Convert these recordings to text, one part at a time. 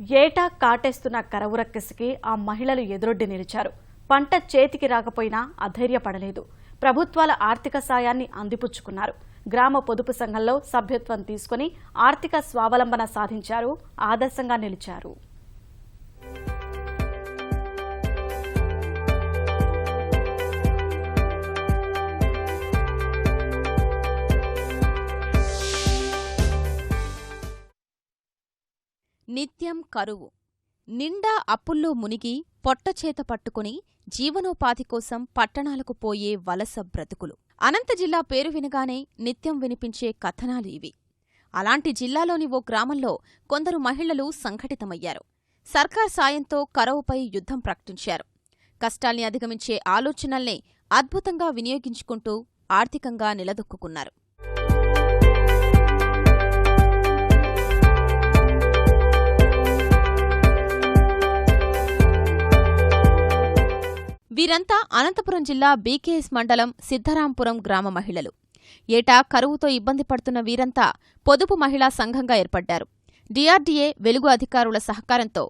ఏటా కాటేస్తున్న కరువు రక్కసికి ఆ మహిళలు ఎదురొడ్డి నిలిచారు. పంట చేతికి రాకపోయినా అధైర్యపడలేదు. ప్రభుత్వాల ఆర్థిక సాయాన్ని అందిపుచ్చుకున్నారు. గ్రామ పొదుపు సంఘంలో సభ్యత్వం తీసుకుని ఆర్థిక స్వావలంబన సాధించారు. ఆదర్శంగా నిలిచారు. నిత్యం కరువు, నిండా అప్పుల్లో మునిగి పొట్టచేత పట్టుకుని జీవనోపాధి కోసం పట్టణాలకు పోయే వలస బ్రతుకులు. అనంత జిల్లా పేరు వినగానే నిత్యం వినిపించే కథనాలు ఇవి. అలాంటి జిల్లాలోని ఓ గ్రామంలో కొందరు మహిళలు సంఘటితమయ్యారు. సర్కార్ సాయంతో కరువుపై యుద్ధం ప్రకటించారు. కష్టాల్ని అధిగమించే ఆలోచనల్నే అద్భుతంగా వినియోగించుకుంటూ ఆర్థికంగా నిలదొక్కున్నారు. వీరంతా అనంతపురం జిల్లా బీకేఎస్ మండలం సిద్ధరాంపురం గ్రామ మహిళలు. ఏటా కరువుతో ఇబ్బంది పడుతున్న వీరంతా పొదుపు మహిళా సంఘంగా ఏర్పడ్డారు. డిఆర్డీఏ, వెలుగు అధికారుల సహకారంతో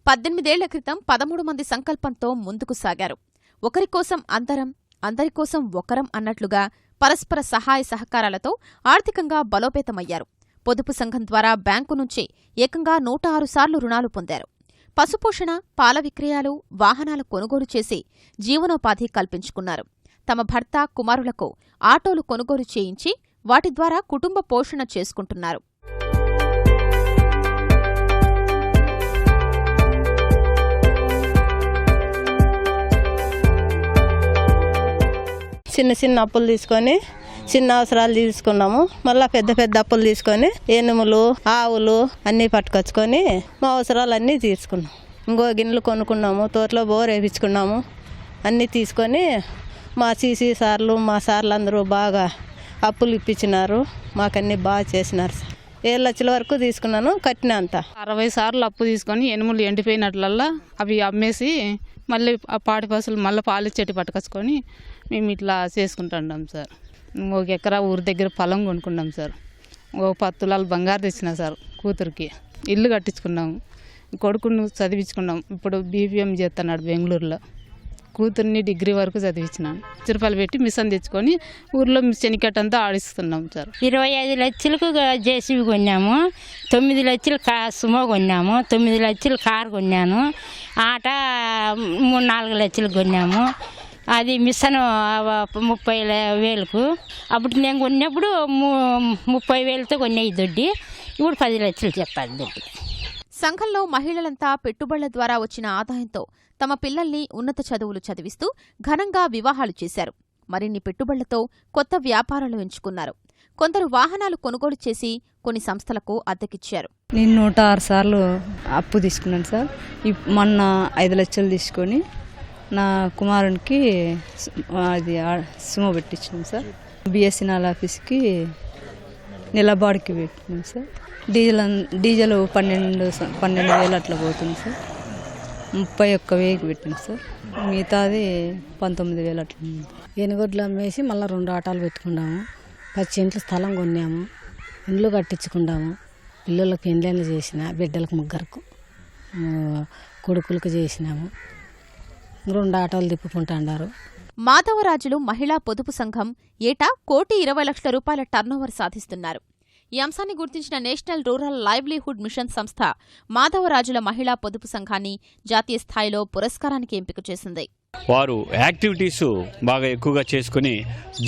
18 ఏళ్ల క్రితం 13 మంది సంకల్పంతో ముందుకు సాగారు. ఒకరికోసం అందరం, అందరికోసం ఒకరం అన్నట్లుగా పరస్పర సహాయ సహకారాలతో ఆర్థికంగా బలోపేతమయ్యారు. పొదుపు సంఘం ద్వారా బ్యాంకు నుంచి ఏకంగా 106 సార్లు రుణాలు పొందారు. పశుపోషణ, పాల విక్రయాలు, వాహనాల కొనుగోలు చేసి జీవనోపాధి కల్పించుకున్నారు. తమ భర్త, కుమారులకు ఆటోలు కొనుగోలు చేయించి వాటి ద్వారా కుటుంబ పోషణ చేసుకుంటున్నారు. చిన్న చిన్న అప్పులు తీసుకొని చిన్న అవసరాలు తీసుకున్నాము. మళ్ళీ పెద్ద పెద్ద అప్పులు తీసుకొని ఎనుములు, ఆవులు అన్నీ పట్టుకొచ్చుకొని మా అవసరాలు అన్నీ తీసుకున్నాం. ఇంకో గిన్నెలు కొనుక్కున్నాము, తోటలో బోర్ వేయించుకున్నాము. అన్నీ తీసుకొని మా సీసీ సార్లు, మా సార్లు అందరూ బాగా అప్పులు ఇప్పించినారు. మాకన్నీ బాగా చేసినారు. 7 లక్షల వరకు తీసుకున్నాను, కట్టిన అంత. 60 సార్లు అప్పు తీసుకొని ఎనుములు ఎండిపోయినట్లల్లా అవి అమ్మేసి మళ్ళీ ఆ పాడి పశువులు మళ్ళీ పాలిచ్చేటి పట్టుకొచ్చుకొని మేము ఇట్లా చేసుకుంటున్నాం సార్. 1 ఎకరా ఊరి దగ్గర పొలం కొనుక్కున్నాం సార్. 10 తులాలు బంగారు తెచ్చినా సార్. కూతురికి ఇల్లు కట్టించుకున్నాము. కొడుకును చదివించుకున్నాం. ఇప్పుడు బీపీఎం చేస్తున్నాడు బెంగళూరులో. కూతుర్ని డిగ్రీ వరకు చదివించినాను. రూపాయలు పెట్టి మిషన్ తెచ్చుకొని ఊర్లో శనికట్టంతా ఆడిస్తున్నాం సార్. 25 లక్షలకు జేసీబీ కొన్నాము. 9 లక్షలు సుమో కొన్నాము. 9 లక్షలు కారు కొన్నాను. ఆట 3-4 లక్షలకు కొన్నాము. అది మిషన్ 30,000కు. అప్పుడు నేను కొన్నప్పుడు 30,000తో కొన్నాయి దొడ్డి. ఇప్పుడు 10 లక్షలు చెప్పాలి దొడ్డి. సంఘంలో మహిళలంతా పెట్టుబడుల ద్వారా వచ్చిన ఆదాయంతో తమ పిల్లల్ని ఉన్నత చదువులు చదివిస్తూ ఘనంగా వివాహాలు చేశారు. మరిన్ని పెట్టుబడులతో కొత్త వ్యాపారాలు ఎంచుకున్నారు. కొందరు వాహనాలు కొనుగోలు చేసి కొన్ని సంస్థలకు అద్దెకిచ్చారు. నేను 106 సార్లు అప్పు తీసుకున్నాను సార్. మొన్న 5 లక్షలు తీసుకొని నా కుమారునికి అది సుమో పెట్టించాను సార్. బిఎస్ఎన్ఎల్ ఆఫీస్కి నిలబాడికి పెట్టినాను సార్. డీజిల్ 12,000 అట్లా పోతుంది సార్. 31,000కి పెట్టింది సార్. మిగతాది 19,000 అట్లా ఉంది. ఎనుగొడ్లు అమ్మేసి మళ్ళీ 2 ఆటోలు పెట్టుకున్నాము. 10 సెంట్లు స్థలం కొన్నాము. ఇండ్లు కట్టించుకున్నాము. పిల్లలకు పెండ్లైన్లు చేసిన, బిడ్డలకు 3 కొడుకులకు చేసినాము. 2 ఆటోలు తిప్పుకుంటాండారు. మాధవరాజులు మహిళా పొదుపు సంఘం ఏటా 1,20,00,000 రూపాయల టర్నోవర్ సాధిస్తున్నారు. ఈ అంశాన్ని గుర్తించిన నేషనల్ రూరల్ లైవ్లీహుడ్ మిషన్ సంస్థ మాధవరాజుల మహిళా పొదుపు సంఘాన్ని జాతీయ స్థాయిలో పురస్కారానికి ఎంపిక చేసింది. వారు యాక్టివిటీస్ బాగా ఎక్కువగా చేసుకుని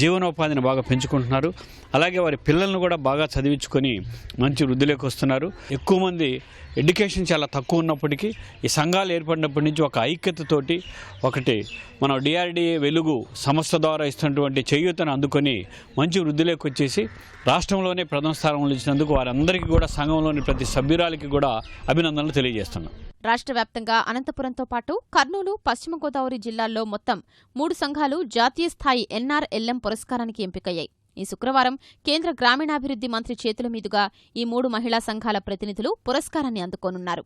జీవనోపాధిని బాగా పెంచుకుంటున్నారు. అలాగే వారి పిల్లలను కూడా బాగా చదివించుకొని మంచి వృద్ధిలోకి వస్తున్నారు. ఎక్కువ మంది ఎడ్యుకేషన్ చాలా తక్కువ ఉన్నప్పటికీ ఈ సంఘాలు ఏర్పడినప్పటి నుంచి ఒక ఐక్యతతోటి ఒకటి మనం డిఆర్డీఏ వెలుగు సంస్థ ద్వారా ఇస్తున్నటువంటి చేయూతను అందుకొని మంచి వృద్ధిలోకి వచ్చేసి రాష్ట్రంలోనే ప్రథమ స్థానంలో ఇచ్చినందుకు వారందరికీ కూడా సంఘంలోని ప్రతి సభ్యురాలికి కూడా అభినందనలు తెలియజేస్తున్నాం. రాష్ట్ర వ్యాప్తంగా అనంతపురంతో పాటు కర్నూలు, పశ్చిమ గోదావరి జిల్లాల్లో మొత్తం 3 సంఘాలు జాతీయ స్థాయి ఎన్ఆర్ఎల్ఎం పురస్కారానికి ఎంపికయ్యాయి. ఈ శుక్రవారం కేంద్ర గ్రామీణాభివృద్ధి మంత్రి చేతుల మీదుగా ఈ 3 మహిళా సంఘాల ప్రతినిధులు పురస్కారాన్ని అందుకోనున్నారు.